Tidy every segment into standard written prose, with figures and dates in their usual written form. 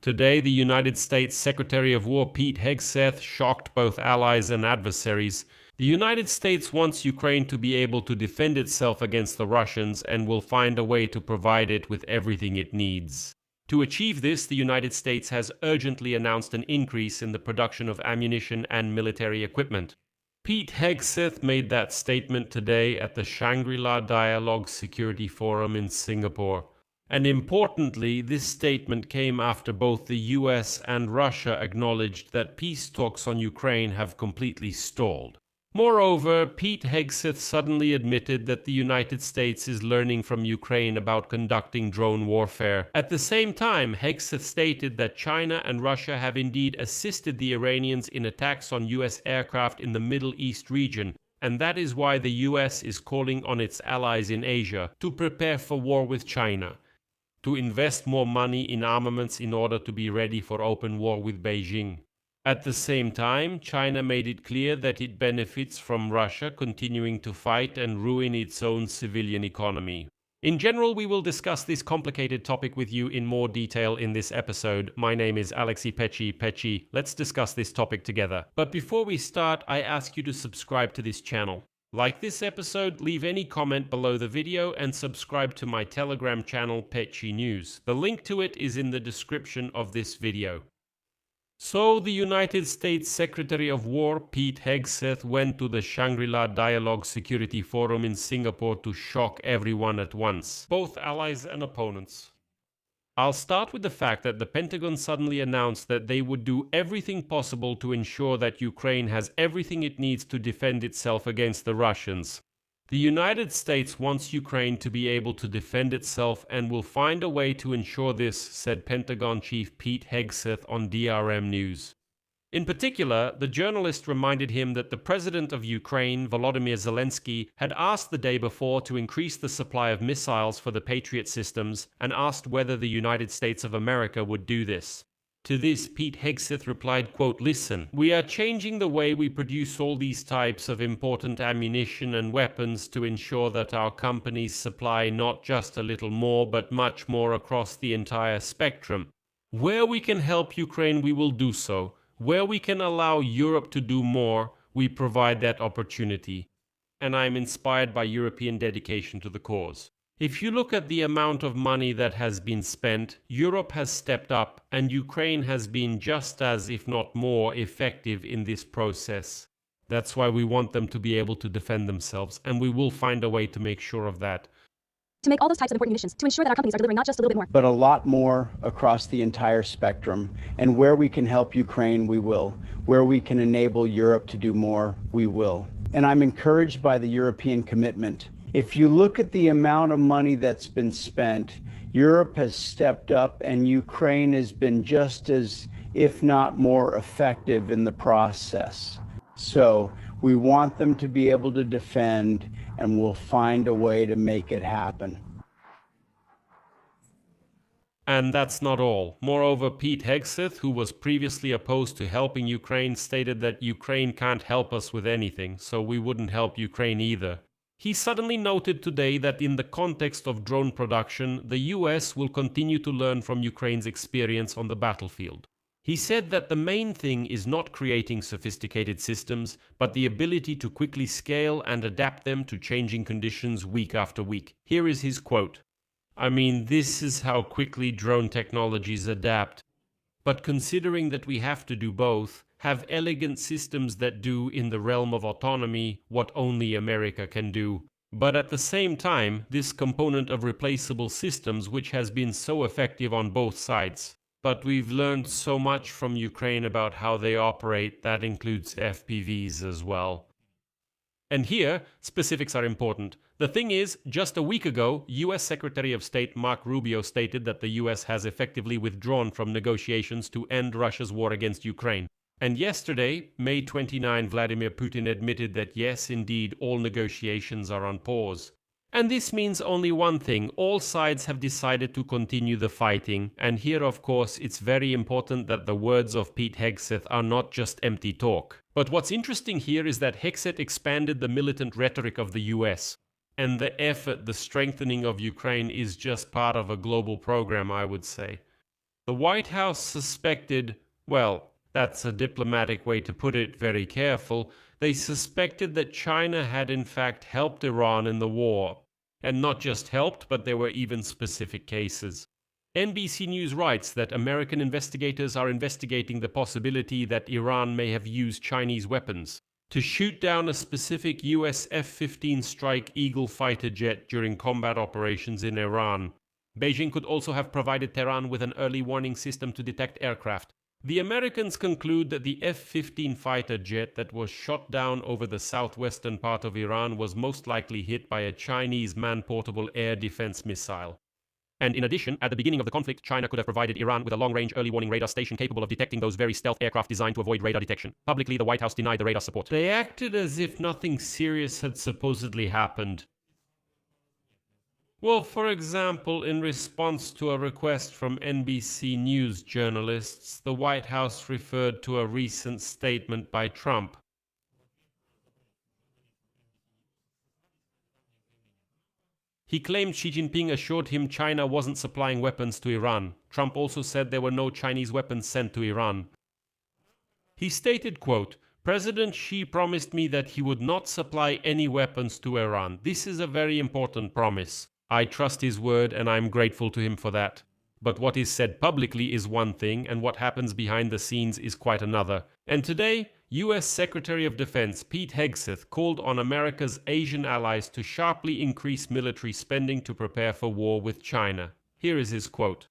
Today, the United States Secretary of War Pete Hegseth shocked both allies and adversaries. The United States wants Ukraine to be able to defend itself against the Russians and will find a way to provide it with everything it needs. To achieve this, the United States has urgently announced an increase in the production of ammunition and military equipment. Pete Hegseth made that statement today at the Shangri-La Dialogue Security Forum in Singapore. And importantly, this statement came after both the US and Russia acknowledged that peace talks on Ukraine have completely stalled. Moreover, Pete Hegseth suddenly admitted that the United States is learning from Ukraine about conducting drone warfare. At the same time, Hegseth stated that China and Russia have indeed assisted the Iranians in attacks on US aircraft in the Middle East region, and that is why the US is calling on its allies in Asia to prepare for war with China, to invest more money in armaments in order to be ready for open war with Beijing. At the same time, China made it clear that it benefits from Russia continuing to fight and ruin its own civilian economy. In general, we will discuss this complicated topic with you in more detail in this episode. My name is Pechii. Let's discuss this topic together. But before we start, I ask you to subscribe to this channel. Like this episode, leave any comment below the video and subscribe to my Telegram channel Pechii News. The link to it is in the description of this video. So, the United States Secretary of War Pete Hegseth went to the Shangri-La Dialogue Security Forum in Singapore to shock everyone at once, both allies and opponents. I'll start with the fact that the Pentagon suddenly announced that they would do everything possible to ensure that Ukraine has everything it needs to defend itself against the Russians. The United States wants Ukraine to be able to defend itself and will find a way to ensure this, said Pentagon Chief Pete Hegseth on DRM News. In particular, the journalist reminded him that the president of Ukraine, Volodymyr Zelensky, had asked the day before to increase the supply of missiles for the Patriot systems and asked whether the United States of America would do this. To this, Pete Hegseth replied, quote, "Listen, we are changing the way we produce all these types of important ammunition and weapons to ensure that our companies supply not just a little more, but much more across the entire spectrum. Where we can help Ukraine, we will do so. Where we can allow Europe to do more, we provide that opportunity. And I am inspired by European dedication to the cause. If you look at the amount of money that has been spent, Europe has stepped up and Ukraine has been just as, if not more, effective in this process. That's why we want them to be able to defend themselves, and we will find a way to make sure of that. To make all those types of important munitions, to ensure that our companies are delivering not just a little bit more, but a lot more across the entire spectrum. And where we can help Ukraine, we will. Where we can enable Europe to do more, we will. And I'm encouraged by the European commitment. If you look at the amount of money that's been spent, Europe has stepped up and Ukraine has been just as, if not more, effective in the process. So we want them to be able to defend, and we'll find a way to make it happen. And that's not all. Moreover, Pete Hegseth, who was previously opposed to helping Ukraine, stated that Ukraine can't help us with anything, so we wouldn't help Ukraine either. He suddenly noted today that in the context of drone production, the US will continue to learn from Ukraine's experience on the battlefield. He said that the main thing is not creating sophisticated systems, but the ability to quickly scale and adapt them to changing conditions week after week. Here is his quote. "I mean, this is how quickly drone technologies adapt. But considering that we have to do both, have elegant systems that do in the realm of autonomy what only America can do. But at the same time, this component of replaceable systems which has been so effective on both sides. But we've learned so much from Ukraine about how they operate, that includes FPVs as well." And here, specifics are important. The thing is, just a week ago, US Secretary of State Mark Rubio stated that the US has effectively withdrawn from negotiations to end Russia's war against Ukraine. And yesterday, May 29, Vladimir Putin admitted that yes, indeed, all negotiations are on pause. And this means only one thing: all sides have decided to continue the fighting, and here of course it's very important that the words of Pete Hegseth are not just empty talk. But what's interesting here is that Hegseth expanded the militant rhetoric of the US. And the effort, the strengthening of Ukraine is just part of a global program, I would say. The White House suspected, well, that's a diplomatic way to put it, very careful. They suspected that China had in fact helped Iran in the war. And not just helped, but there were even specific cases. NBC News writes that American investigators are investigating the possibility that Iran may have used Chinese weapons to shoot down a specific US F-15 Strike Eagle fighter jet during combat operations in Iran. Beijing could also have provided Tehran with an early warning system to detect aircraft. The Americans conclude that the F-15 fighter jet that was shot down over the southwestern part of Iran was most likely hit by a Chinese man-portable air defense missile. And in addition, at the beginning of the conflict, China could have provided Iran with a long-range early warning radar station capable of detecting those very stealth aircraft designed to avoid radar detection. Publicly, the White House denied the radar support. They acted as if nothing serious had supposedly happened. Well, for example, in response to a request from NBC News journalists, the White House referred to a recent statement by Trump. He claimed Xi Jinping assured him China wasn't supplying weapons to Iran. Trump also said there were no Chinese weapons sent to Iran. He stated, quote, "President Xi promised me that he would not supply any weapons to Iran. This is a very important promise. I trust his word and I'm grateful to him for that. But what is said publicly is one thing, and what happens behind the scenes is quite another." And today, U.S. Secretary of Defense Pete Hegseth called on America's Asian allies to sharply increase military spending to prepare for war with China. Here is his quote.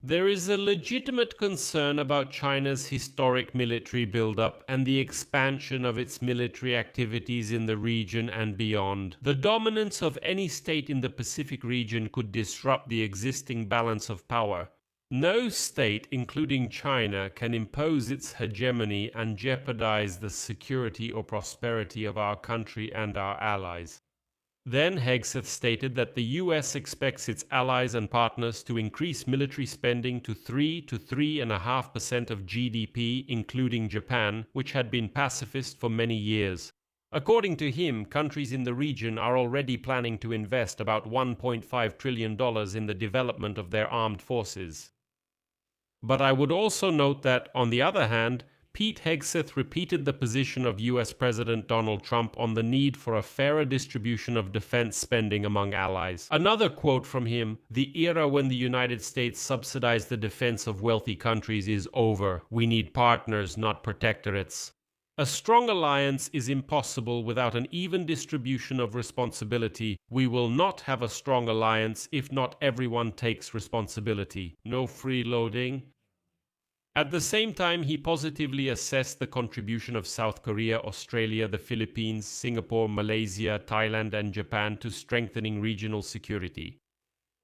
"There is a legitimate concern about China's historic military buildup and the expansion of its military activities in the region and beyond. The dominance of any state in the Pacific region could disrupt the existing balance of power. No state, including China, can impose its hegemony and jeopardize the security or prosperity of our country and our allies." Then Hegseth stated that the US expects its allies and partners to increase military spending to 3 to 3.5% of GDP, including Japan, which had been pacifist for many years. According to him, countries in the region are already planning to invest about $1.5 trillion in the development of their armed forces. But I would also note that, on the other hand, Pete Hegseth repeated the position of US President Donald Trump on the need for a fairer distribution of defense spending among allies. Another quote from him, "The era when the United States subsidized the defense of wealthy countries is over. We need partners, not protectorates. A strong alliance is impossible without an even distribution of responsibility. We will not have a strong alliance if not everyone takes responsibility. No freeloading." At the same time, he positively assessed the contribution of South Korea, Australia, the Philippines, Singapore, Malaysia, Thailand, and Japan to strengthening regional security.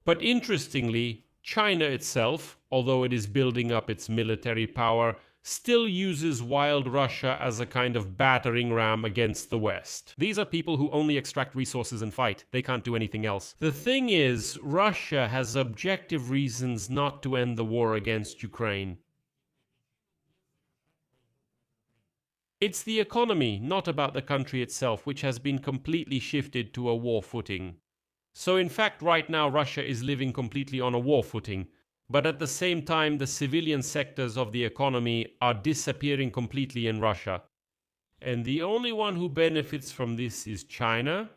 But interestingly, China itself, although it is building up its military power, still uses wild Russia as a kind of battering ram against the West. These are people who only extract resources and fight. They can't do anything else. The thing is, Russia has objective reasons not to end the war against Ukraine. It's the economy, not about the country itself, which has been completely shifted to a war footing. So in fact, right now, Russia is living completely on a war footing. But at the same time, the civilian sectors of the economy are disappearing completely in Russia. And the only one who benefits from this is China.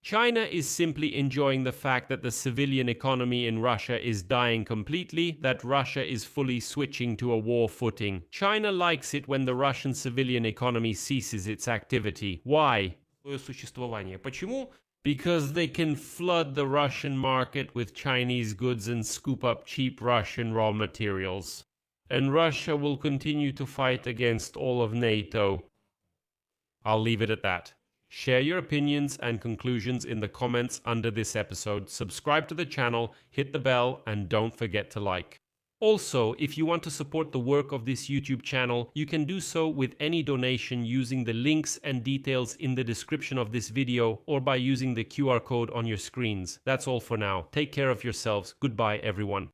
China is simply enjoying the fact that the civilian economy in Russia is dying completely, that Russia is fully switching to a war footing. China likes it when the Russian civilian economy ceases its activity. Why? Почему? Because they can flood the Russian market with Chinese goods and scoop up cheap Russian raw materials. And Russia will continue to fight against all of NATO. I'll leave it at that. Share your opinions and conclusions in the comments under this episode. Subscribe to the channel, hit the bell, and don't forget to like. Also, if you want to support the work of this YouTube channel, you can do so with any donation using the links and details in the description of this video or by using the QR code on your screens. That's all for now. Take care of yourselves. Goodbye, everyone.